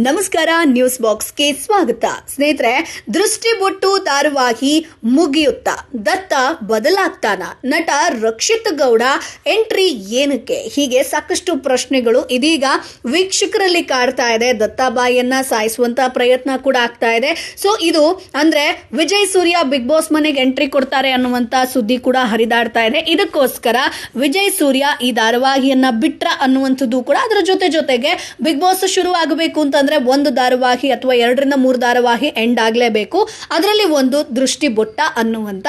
ನಮಸ್ಕಾರ, ನ್ಯೂಸ್ ಬಾಕ್ಸ್ಗೆ ಸ್ವಾಗತ. ಸ್ನೇಹಿತರೆ, ದೃಷ್ಟಿ ಬೊಟ್ಟು ಧಾರಾವಾಹಿ ಮುಗಿಯುತ್ತಾ ದತ್ತ ಬದಲಾಗ್ತಾನ? ನಟ ರಕ್ಷಿತ್ ಗೌಡ ಎಂಟ್ರಿ ಏನಕ್ಕೆ? ಹೀಗೆ ಸಾಕಷ್ಟು ಪ್ರಶ್ನೆಗಳು ಇದೀಗ ವೀಕ್ಷಕರಲ್ಲಿ ಕಾಡ್ತಾ ಇದೆ. ದತ್ತಾಬಾಯಿಯನ್ನ ಸಾಯಿಸುವಂತ ಪ್ರಯತ್ನ ಕೂಡ ಆಗ್ತಾ ಇದೆ. ಸೊ ಇದು ಅಂದ್ರೆ ವಿಜಯ್ ಸೂರ್ಯ ಬಿಗ್ ಬಾಸ್ ಮನೆಗೆ ಎಂಟ್ರಿ ಕೊಡ್ತಾರೆ ಅನ್ನುವಂತ ಸುದ್ದಿ ಕೂಡ ಹರಿದಾಡ್ತಾ ಇದೆ. ಇದಕ್ಕೋಸ್ಕರ ವಿಜಯ್ ಸೂರ್ಯ ಈ ಧಾರಾವಾಹಿಯನ್ನ ಬಿಟ್ರ ಅನ್ನುವಂಥದ್ದು ಕೂಡ ಅದರ ಜೊತೆಗೆ ಬಿಗ್ ಬಾಸ್ ಶುರು ಆಗಬೇಕು ಅಂತ ಒಂದು ಧಾರಾವಾಹಿ ಅಥವಾ 2-3 ಧಾರಾವಾಹಿ ಎಂಡ್ ಆಗಲೇಬೇಕು. ಅದರಲ್ಲಿ ಒಂದು ದೃಷ್ಟಿ ಬೊಟ್ಟ ಅನ್ನುವಂತ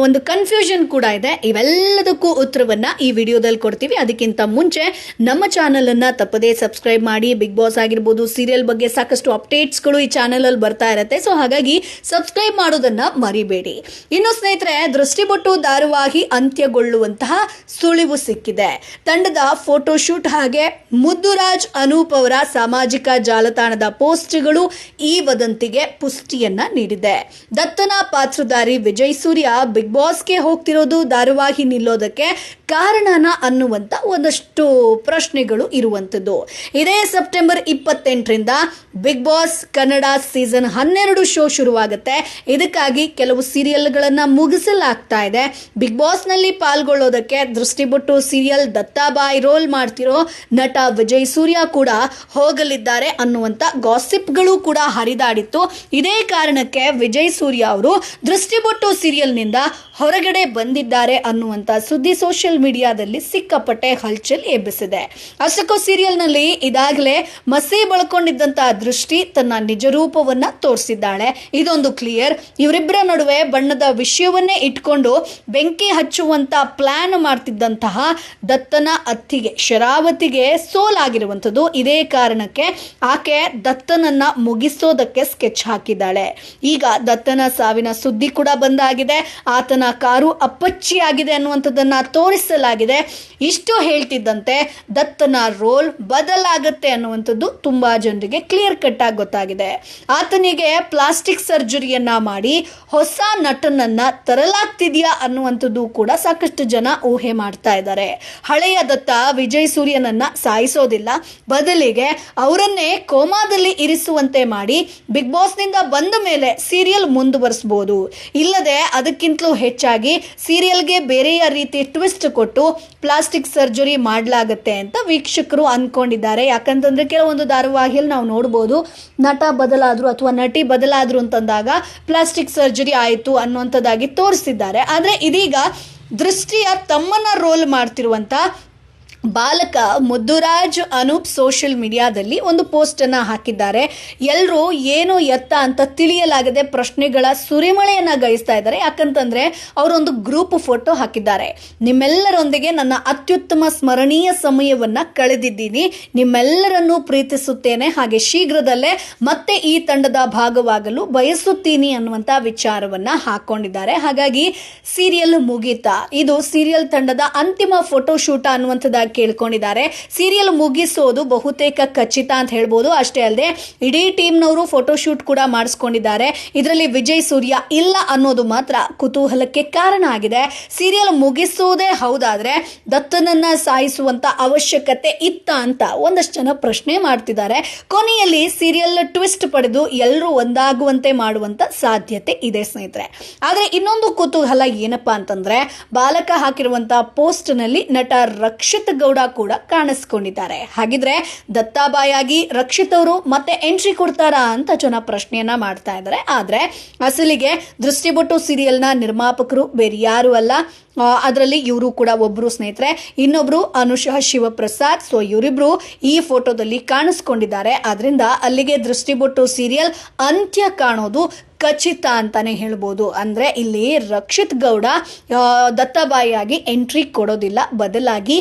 ಒಂದು ಕನ್ಫ್ಯೂಷನ್ ಕೂಡ ಇದೆ. ಇವೆಲ್ಲದಕ್ಕೂ ಉತ್ತರವನ್ನ ಈ ವಿಡಿಯೋದಲ್ಲಿ ಕೊಡ್ತೀವಿ. ಅದಕ್ಕಿಂತ ಮುಂಚೆ ನಮ್ಮ ಚಾನೆಲ್ ಅನ್ನ ತಪ್ಪದೇ ಸಬ್ಸ್ಕ್ರೈಬ್ ಮಾಡಿ. ಬಿಗ್ ಬಾಸ್ ಆಗಿರ್ಬೋದು, ಸೀರಿಯಲ್ ಬಗ್ಗೆ ಸಾಕಷ್ಟು ಅಪ್ಡೇಟ್ಸ್ಗಳು ಈ ಚಾನೆಲ್ ಅಲ್ಲಿ ಬರ್ತಾ ಇರುತ್ತೆ. ಸೊ ಹಾಗಾಗಿ ಸಬ್ಸ್ಕ್ರೈಬ್ ಮಾಡೋದನ್ನ ಮರಿಬೇಡಿ. ಇನ್ನು ಸ್ನೇಹಿತರೆ, ದೃಷ್ಟಿ ಬೊಟ್ಟು ಧಾರಾವಾಹಿ ಅಂತ್ಯಗೊಳ್ಳುವಂತಹ ಸುಳಿವು ಸಿಕ್ಕಿದೆ. ತಂಡದ ಫೋಟೋಶೂಟ್ ಹಾಗೆ ಮುದ್ದುರಾಜ್ ಅನೂಪ್ ಅವರ ಸಾಮಾಜಿಕ ಜಾಲತಾಣದ ಪೋಸ್ಟ್ಗಳು ಈ ವದಂತಿಗೆ ಪುಷ್ಟಿಯನ್ನ ನೀಡಿದೆ. ದತ್ತನ ಪಾತ್ರಧಾರಿ ವಿಜಯ್ ಸೂರ್ಯ ಬಿಗ್ ಬಾಸ್ಗೆ ಹೋಗ್ತಿರೋದು ಧಾರಾವಾಹಿ ನಿಲ್ಲೋದಕ್ಕೆ ಕಾರಣನ ಅನ್ನುವಂತ ಒಂದಷ್ಟು ಪ್ರಶ್ನೆಗಳು ಇರುವಂತದ್ದು. ಇದೇ ಸೆಪ್ಟೆಂಬರ್ 28ರಿಂದ Bigg Boss Kannada season 12 show ಶುರುವಾಗುತ್ತೆ. ಇದಕ್ಕಾಗಿ ಕೆಲವು ಸೀರಿಯಲ್ಗಳನ್ನ ಮುಗಿಸಲಾಗ್ತಾ ಇದೆ. ಬಿಗ್ ಬಾಸ್ ನಲ್ಲಿ ಪಾಲ್ಗೊಳ್ಳೋದಕ್ಕೆ ದೃಷ್ಟಿಬೊಟ್ಟು ಸೀರಿಯಲ್ ದತ್ತಾಬಾಯಿ ರೋಲ್ ಮಾಡ್ತಿರೋ ನಟ ವಿಜಯ್ ಸೂರ್ಯ ಕೂಡ ಹೋಗಲಿದ್ದಾರೆ ಅನ್ನುವಂತ ಗಾಸಿಪ್ಗಳು ಕೂಡ ಹರಿದಾಡಿತ್ತು. ಇದೇ ಕಾರಣಕ್ಕೆ ವಿಜಯ್ ಸೂರ್ಯ ಅವರು ದೃಷ್ಟಿಬೊಟ್ಟು ಸೀರಿಯಲ್ನಿಂದ ಹೊರಗಡೆ ಬಂದಿದ್ದಾರೆ ಅನ್ನುವಂತ ಸುದ್ದಿ ಸೋಷಿಯಲ್ ಮೀಡಿಯಾದಲ್ಲಿ ಸಿಕ್ಕಾಪಟ್ಟೆ ಹಲ್ಚಲ್ ಎಬ್ಬಿಸಿದೆ. ಅಷ್ಟಕ್ಕೂ ಸೀರಿಯಲ್ನಲ್ಲಿ ಇದಾಗಲೇ ಮಸಿ ಬಳಕೊಂಡಿದ್ದಂತಹ ದೃಷ್ಟಿ ತನ್ನ ನಿಜ ರೂಪವನ್ನ ತೋರಿಸಿದ್ದಾಳೆ. ಇದೊಂದು ಕ್ಲಿಯರ್. ಇವರಿಬ್ಬರ ನಡುವೆ ಬಣ್ಣದ ವಿಷಯವನ್ನೇ ಇಟ್ಕೊಂಡು ಬೆಂಕಿ ಹಚ್ಚುವಂತ ಪ್ಲಾನ್ ಮಾಡ್ತಿದ್ದಂತಹ ದತ್ತನ ಅತ್ತಿಗೆ ಶರಾವತಿಗೆ ಸೋಲಾಗಿರುವಂಥದ್ದು. ಇದೇ ಕಾರಣಕ್ಕೆ ಆಕೆ ದತ್ತನನ್ನ ಮುಗಿಸೋದಕ್ಕೆ ಸ್ಕೆಚ್ ಹಾಕಿದ್ದಾಳೆ. ಈಗ ದತ್ತನ ಸಾವಿನ ಸುದ್ದಿ ಕೂಡ ಬಂದಾಗಿದೆ. ಆತನ ಕಾರು ಅಪ್ಪಚ್ಚಿಯಾಗಿದೆ ಅನ್ನುವಂಥದ್ದನ್ನ ತೋರಿಸಲಾಗಿದೆ. ಇಷ್ಟು ಹೇಳ್ತಿದ್ದಂತೆ ದತ್ತನ ರೋಲ್ ಬದಲಾಗುತ್ತೆ ಅನ್ನುವಂಥದ್ದು ತುಂಬಾ ಜನರಿಗೆ ಕ್ಲಿಯರ್ ಕಟ್ ಆಗಿ ಗೊತ್ತಾಗಿದೆ. ಆತನಿಗೆ ಪ್ಲಾಸ್ಟಿಕ್ ಸರ್ಜರಿಯನ್ನ ಮಾಡಿ ಹೊಸ ನಟನನ್ನ ತರಲಾಗ್ತಿದ್ಯಾ ಅನ್ನುವಂಥದ್ದು ಕೂಡ ಸಾಕಷ್ಟು ಜನ ಊಹೆ ಮಾಡ್ತಾ ಇದ್ದಾರೆ. ಹಳೆಯ ದತ್ತ ವಿಜಯ್ ಸೂರ್ಯನನ್ನ ಸಾಯಿಸೋದಿಲ್ಲ, ಬದಲಿಗೆ ಅವರನ್ನೇ ಕೋಮಾದಲ್ಲಿ ಇರಿಸುವಂತೆ ಮಾಡಿ ಬಿಗ್ ಬಾಸ್ ನಿಂದ ಬಂದ ಮೇಲೆ ಸೀರಿಯಲ್ ಮುಂದುವರಿಸಬಹುದು. ಇಲ್ಲದೆ ಅದಕ್ಕಿಂತಲೂ ಹೆಚ್ಚಾಗಿ ಸೀರಿಯಲ್ಗೆ ಬೇರೆಯ ರೀತಿ ಟ್ವಿಸ್ಟ್ ಕೊಟ್ಟು ಪ್ಲಾಸ್ಟಿಕ್ ಸರ್ಜರಿ ಮಾಡಲಾಗುತ್ತೆ ಅಂತ ವೀಕ್ಷಕರು ಅನ್ಕೊಂಡಿದ್ದಾರೆ. ಯಾಕಂತಂದ್ರೆ ಕೆಲವೊಂದು ಧಾರಾವಾಹಿಯಲ್ಲಿ ನಾವು ನೋಡ್ಬೋದು, ನಟ ಬದಲಾದ್ರು ಅಥವಾ ನಟಿ ಬದಲಾದ್ರು ಅಂತಂದಾಗ ಪ್ಲಾಸ್ಟಿಕ್ ಸರ್ಜರಿ ಆಯಿತು ಅನ್ನುವಂಥದ್ದಾಗಿ ತೋರಿಸಿದ್ದಾರೆ. ಆದರೆ ಇದೀಗ ದೃಷ್ಟಿಯ ತಮ್ಮನ್ನ ರೋಲ್ ಮಾಡ್ತಿರುವಂತ ಬಾಲಕ ಮುದ್ದುರಾಜ್ ಅನೂಪ್ ಸೋಷಿಯಲ್ ಮೀಡಿಯಾದಲ್ಲಿ ಒಂದು ಪೋಸ್ಟ್ ಅನ್ನ ಹಾಕಿದ್ದಾರೆ. ಎಲ್ಲರೂ ಏನು ಎತ್ತ ಅಂತ ತಿಳಿಯಲಾಗದೆ ಪ್ರಶ್ನೆಗಳ ಸುರಿಮಳೆಯನ್ನ ಗೈಸ್ತಾ ಇದ್ದಾರೆ. ಯಾಕಂತಂದ್ರೆ ಅವರೊಂದು ಗ್ರೂಪ್ ಫೋಟೋ ಹಾಕಿದ್ದಾರೆ. ನಿಮ್ಮೆಲ್ಲರೊಂದಿಗೆ ನನ್ನ ಅತ್ಯುತ್ತಮ ಸ್ಮರಣೀಯ ಸಮಯವನ್ನ ಕಳೆದಿದ್ದೀನಿ, ನಿಮ್ಮೆಲ್ಲರನ್ನೂ ಪ್ರೀತಿಸುತ್ತೇನೆ, ಹಾಗೆ ಶೀಘ್ರದಲ್ಲೇ ಮತ್ತೆ ಈ ತಂಡದ ಭಾಗವಾಗಲು ಬಯಸುತ್ತೀನಿ ಅನ್ನುವಂತ ವಿಚಾರವನ್ನ ಹಾಕೊಂಡಿದ್ದಾರೆ. ಹಾಗಾಗಿ ಸೀರಿಯಲ್ ಮುಗೀತಾ? ಇದು ಸೀರಿಯಲ್ ತಂಡದ ಅಂತಿಮ ಫೋಟೋಶೂಟ್ ಅನ್ನುವಂಥದ್ದು ಕೇಳ್ಕೊಂಡಿದ್ದಾರೆ. ಸೀರಿಯಲ್ ಮುಗಿಸೋದು ಬಹುತೇಕ ಖಚಿತ ಅಂತ ಹೇಳ್ಬೋದು. ಅಷ್ಟೇ ಅಲ್ಲದೆ ಇಡೀ ಟೀಮ್ನವರು ಫೋಟೋಶೂಟ್ ಕೂಡ ಮಾಡಿಸ್ಕೊಂಡಿದ್ದಾರೆ. ಇದರಲ್ಲಿ ವಿಜಯ್ ಸೂರ್ಯ ಇಲ್ಲ ಅನ್ನೋದು ಮಾತ್ರ ಕುತೂಹಲಕ್ಕೆ ಕಾರಣ ಆಗಿದೆ. ಸೀರಿಯಲ್ ಮುಗಿಸೋದೇ ಹೌದಾದ್ರೆ ದತ್ತನನ್ನ ಸಾಯಿಸುವಂತ ಅವಶ್ಯಕತೆ ಇತ್ತ ಅಂತ ಒಂದಷ್ಟು ಜನ ಪ್ರಶ್ನೆ ಮಾಡ್ತಿದ್ದಾರೆ. ಕೊನೆಯಲ್ಲಿ ಸೀರಿಯಲ್ ಟ್ವಿಸ್ಟ್ ಪಡೆದು ಎಲ್ಲರೂ ಒಂದಾಗುವಂತೆ ಮಾಡುವಂತ ಸಾಧ್ಯತೆ ಇದೆ ಸ್ನೇಹಿತರೆ. ಆದ್ರೆ ಇನ್ನೊಂದು ಕುತೂಹಲ ಏನಪ್ಪಾ ಅಂತಂದ್ರೆ, ಬಾಲಕ ಹಾಕಿರುವಂತ ಪೋಸ್ಟ್ ನಲ್ಲಿ ನಟ ರಕ್ಷಿತ್ ಗೌಡ ಕೂಡ ಕಾಣಿಸ್ಕೊಂಡಿದ್ದಾರೆ. ಹಾಗಿದ್ರೆ ದತ್ತಾಬಾಯಾಗಿ ರಕ್ಷಿತ್ ಅವರು ಮತ್ತೆ ಎಂಟ್ರಿ ಕೊಡ್ತಾರಾ ಅಂತ ಜನ ಪ್ರಶ್ನೆಯನ್ನ ಮಾಡ್ತಾ ಇದ್ದಾರೆ. ಆದ್ರೆ ಅಸಲಿಗೆ ದೃಷ್ಟಿಬೊಟ್ಟು ಸೀರಿಯಲ್ನ ನಿರ್ಮಾಪಕರು ಬೇರೆ ಯಾರು ಅಲ್ಲ, ಅದರಲ್ಲಿ ಇವರು ಕೂಡ ಒಬ್ರು ಸ್ನೇಹಿತರೆ. ಇನ್ನೊಬ್ರು ಅನುಷಾ ಶಿವಪ್ರಸಾದ್. ಸೊ ಇವರಿಬ್ರು ಈ ಫೋಟೋದಲ್ಲಿ ಕಾಣಿಸ್ಕೊಂಡಿದ್ದಾರೆ. ಆದ್ರಿಂದ ಅಲ್ಲಿಗೆ ದೃಷ್ಟಿಬೊಟ್ಟು ಸೀರಿಯಲ್ ಅಂತ್ಯ ಕಾಣೋದು ಖಚಿತ ಅಂತಾನೆ ಹೇಳ್ಬೋದು. ಅಂದ್ರೆ ಇಲ್ಲಿ ರಕ್ಷಿತ್ ಗೌಡ ದತ್ತಾಬಾಯಿಯಾಗಿ ಎಂಟ್ರಿ ಕೊಡೋದಿಲ್ಲ, ಬದಲಾಗಿ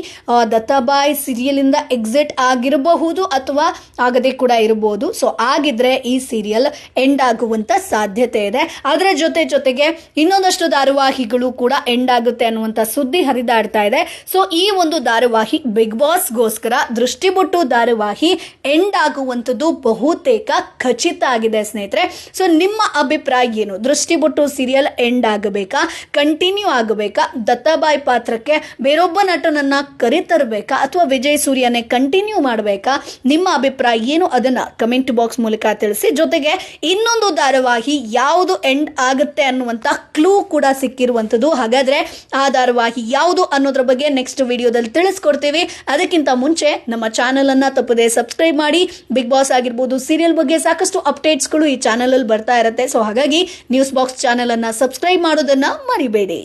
ದತ್ತಾಬಾಯಿ ಸೀರಿಯಲ್ ಇಂದ ಎಕ್ಸಿಟ್ ಆಗಿರಬಹುದು ಅಥವಾ ಆಗದೆ ಕೂಡ ಇರಬಹುದು. ಸೊ ಆಗಿದ್ರೆ ಈ ಸೀರಿಯಲ್ ಎಂಡ್ ಆಗುವಂತ ಸಾಧ್ಯತೆ ಇದೆ. ಅದರ ಜೊತೆಗೆ ಇನ್ನೊಂದಷ್ಟು ಧಾರಾವಾಹಿಗಳು ಕೂಡ ಎಂಡ್ ಆಗುತ್ತೆ ಅನ್ನುವಂತ ಸುದ್ದಿ ಹರಿದಾಡ್ತಾ ಇದೆ. ಸೊ ಈ ಒಂದು ಧಾರಾವಾಹಿ ಬಿಗ್ ಬಾಸ್ಗೋಸ್ಕರ ದೃಷ್ಟಿಬೊಟ್ಟು ಧಾರಾವಾಹಿ ಎಂಡ್ ಆಗುವಂಥದ್ದು ಬಹುತೇಕ ಖಚಿತ ಆಗಿದೆ ಸ್ನೇಹಿತರೆ. ಸೊ ನಿಮ್ಮ ಅಭಿಪ್ರಾಯ ಏನು? Drishtibottu serial end ಆಗಬೇಕಾ, continue ಆಗಬೇಕಾ, Dattabai ಪಾತ್ರಕ್ಕೆ ಬೇರೊಬ್ಬ ನಟನನ್ನ ಕರೆತರಬೇಕಾ ಅಥವಾ ವಿಜಯ್ ಸೂರ್ಯನೇ ಕಂಟಿನ್ಯೂ ಮಾಡಬೇಕಾ? ನಿಮ್ಮ ಅಭಿಪ್ರಾಯ ಏನು? ಅದನ್ನ ಕಮೆಂಟ್ ಬಾಕ್ಸ್ ಮೂಲಕ ತಿಳಿಸಿ. ಜೊತೆಗೆ ಇನ್ನೊಂದು ಧಾರಾವಾಹಿ ಯಾವುದು ಎಂಡ್ ಆಗುತ್ತೆ ಅನ್ನುವಂತ ಕ್ಲೂ ಕೂಡ ಸಿಕ್ಕಿರುವಂಥದ್ದು. ಹಾಗಾದ್ರೆ ಆ ಧಾರಾವಾಹಿ ಯಾವುದು ಅನ್ನೋದ್ರ ಬಗ್ಗೆ ನೆಕ್ಸ್ಟ್ ವಿಡಿಯೋದಲ್ಲಿ ತಿಳಿಸ್ಕೊಡ್ತೀವಿ. ಅದಕ್ಕಿಂತ ಮುಂಚೆ ನಮ್ಮ ಚಾನೆಲ್ ಅನ್ನ ತಪ್ಪದೆ ಸಬ್ಸ್ಕ್ರೈಬ್ ಮಾಡಿ. ಬಿಗ್ ಬಾಸ್ ಆಗಿರ್ಬೋದು, ಸೀರಿಯಲ್ ಬಗ್ಗೆ ಸಾಕಷ್ಟು ಅಪ್ಡೇಟ್ಸ್ಗಳು ಈ ಚಾನೆಲ್ ಅಲ್ಲಿ ಬರ್ತಾ ಇರುತ್ತೆ. ಸೊ ಹಾಗಾಗಿ ನ್ಯೂಸ್ ಬಾಕ್ಸ್ ಚಾನೆಲ್ ಅನ್ನ ಸಬ್ಸ್ಕ್ರೈಬ್ ಮಾಡೋದನ್ನ ಮರಿಬೇಡಿ.